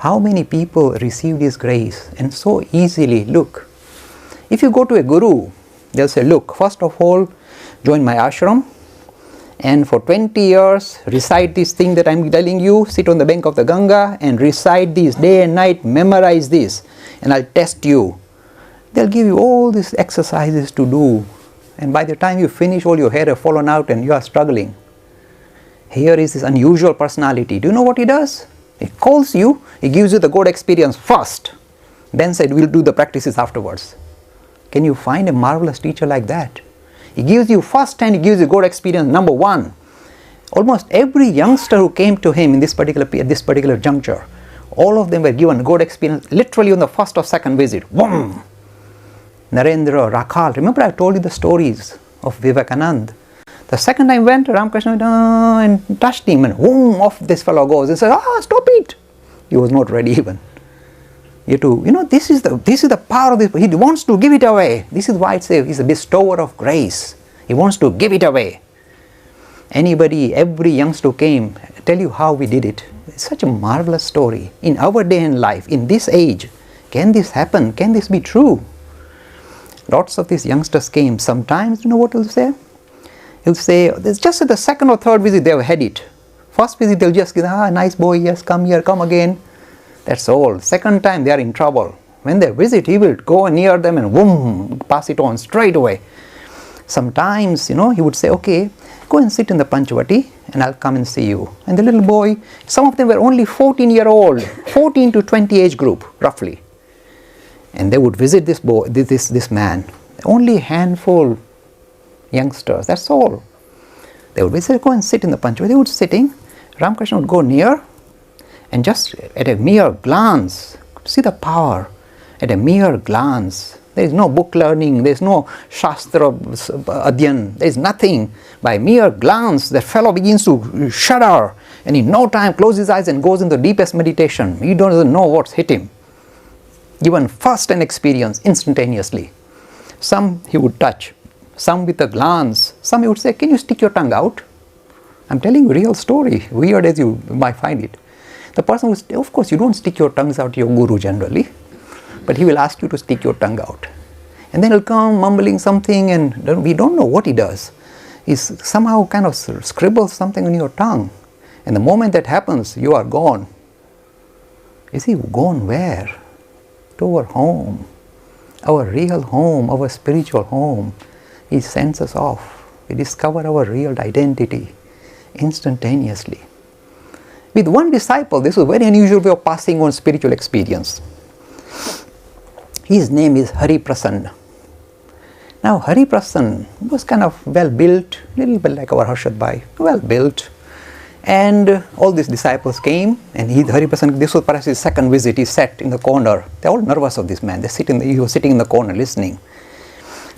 how many people receive this grace and so easily? Look, if you go to a guru, they'll say, look, first of all, join my ashram, and for 20 years recite this thing that I'm telling you, sit on the bank of the Ganga and recite this day and night, memorize this, and I'll test you. They'll give you all these exercises to do, and by the time you finish, all your hair have fallen out and you are struggling. Here is this unusual personality. Do you know what he does? He calls you, he gives you the good experience first, then said we'll do the practices afterwards. Can you find a marvelous teacher like that? He gives you first and he gives you good experience, number one. Almost every youngster who came to him in this particular juncture, all of them were given good experience literally on the first or second visit. Boom! Narendra, Rakhal, remember I told you the stories of Vivekananda. The second time went, Ramakrishna went and touched him, and boom, off this fellow goes. He said, stop it! He was not ready even. This is the power of this. He wants to give it away. This is why he's a bestower of grace. He wants to give it away. Every youngster came, tell you how we did it. It's such a marvelous story. In our day and life, in this age, can this happen? Can this be true? Lots of these youngsters came. Sometimes, you know what he'll say? He'll say, there's just at the second or third visit, they've had it. First visit, they'll just give, nice boy, yes, come here, come again. That's all. Second time, they are in trouble. When they visit, he will go near them and boom, pass it on straight away. Sometimes, he would say, okay, go and sit in the Panchavati and I'll come and see you. And the little boy, some of them were only 14-year-old, 14 to 20 age group, roughly. And they would visit this boy, this man. Only a handful youngsters, that's all. They would visit, go and sit in the Panchavati. They would sitting, Ramakrishna would go near and just at a mere glance, see the power, at a mere glance. There is no book learning, there is no Shastra Adyan, there is nothing. By mere glance, the fellow begins to shudder and in no time closes his eyes and goes into the deepest meditation. He doesn't know what's hit him. Given first an experience instantaneously. Some he would touch, some with a glance, some he would say, can you stick your tongue out? I'm telling you a real story, weird as you might find it. The person would say, of course you don't stick your tongues out to your guru generally, but he will ask you to stick your tongue out. And then he'll come mumbling something and we don't know what he does. He somehow kind of scribbles something on your tongue. And the moment that happens, you are gone. You see, gone where? To our home, our real home, our spiritual home. He sends us off. We discover our real identity instantaneously. With one disciple, this was a very unusual way of passing on spiritual experience. His name is Hari Prasanna. Now Hari Prasanna was kind of well built, little bit like our Harshad Bhai, well built. And all these disciples came, and Hari Prasanna, this was perhaps his second visit, he sat in the corner. They're all nervous of this man. He was sitting in the corner listening.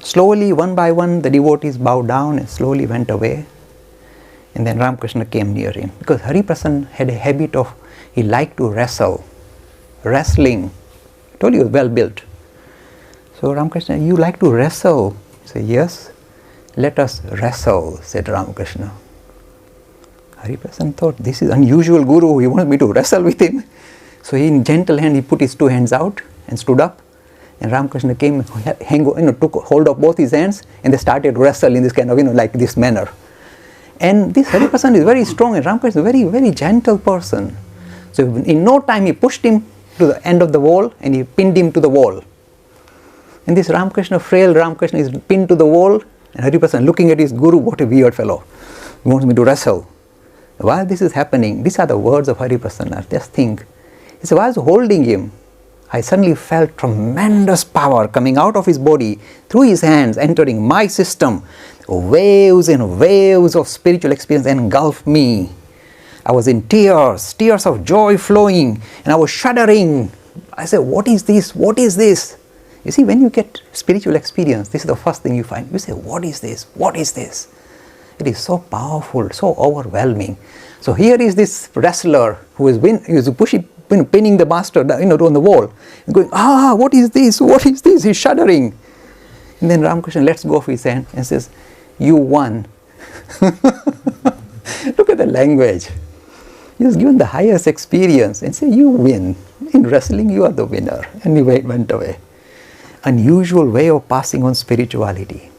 Slowly, one by one, the devotees bowed down and slowly went away. And then Ramakrishna came near him. Because Hari Prasanna had a habit of, he liked to wrestle. Wrestling. I told you he was well built. So Ramakrishna, you like to wrestle? He said, yes. Let us wrestle, said Ramakrishna. Hari Prasanna thought, this is unusual guru, he wants me to wrestle with him. So he, in gentle hand, he put his two hands out and stood up. And Ramakrishna came, took hold of both his hands, and they started to wrestle in this kind of, like this manner. And this Hari Prasanna is very strong, and Ramakrishna is a very, very gentle person. So in no time he pushed him to the end of the wall and he pinned him to the wall. And this frail Ramakrishna is pinned to the wall, and Hari Prasanna looking at his guru, what a weird fellow. He wants me to wrestle. While this is happening, these are the words of Hari Prasanna. Just think. He said, while I was holding him, I suddenly felt tremendous power coming out of his body, through his hands, entering my system. Waves and waves of spiritual experience engulfed me. I was in tears of joy flowing, and I was shuddering. I said, what is this? What is this? You see, when you get spiritual experience, this is the first thing you find. You say, what is this? What is this? It is so powerful, so overwhelming. So here is this wrestler who is pinning the master, on the wall, and going, what is this? What is this? He's shuddering. And then Ramakrishna lets go of his hand and says, you won. Look at the language. He was given the highest experience and said, you win. In wrestling, you are the winner. And he went away. Unusual way of passing on spirituality.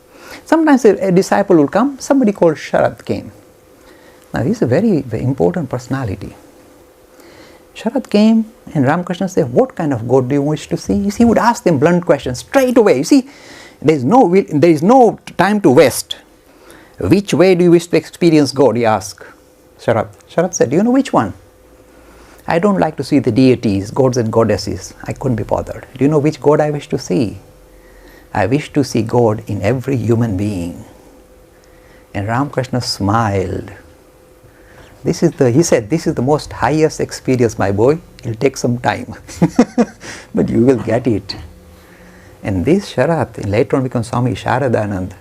Sometimes a disciple will come, somebody called Sharad came. Now he's a very, very important personality. Sharad came and Ramakrishna said, what kind of God do you wish to see? You see, he would ask them blunt questions straight away. You see, there is no time to waste. Which way do you wish to experience God? He asked Sharad. Sharad said, do you know which one? I don't like to see the deities, gods and goddesses. I couldn't be bothered. Do you know which God I wish to see? I wish to see God in every human being. And Ramakrishna smiled. He said, this is the most highest experience, my boy. It'll take some time. But you will get it. And this Sharad later on becomes Swami Sharadanand.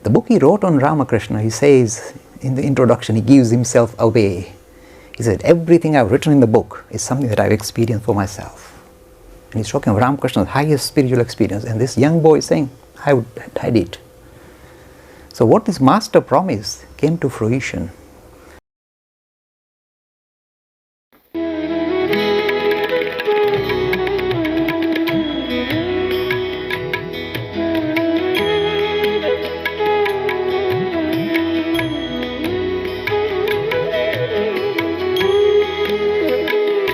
The book he wrote on Ramakrishna, he says in the introduction, he gives himself away. He said, everything I've written in the book is something that I've experienced for myself. And he's talking of Ramakrishna's highest spiritual experience. And this young boy is saying, I did. So what this master promised came to fruition.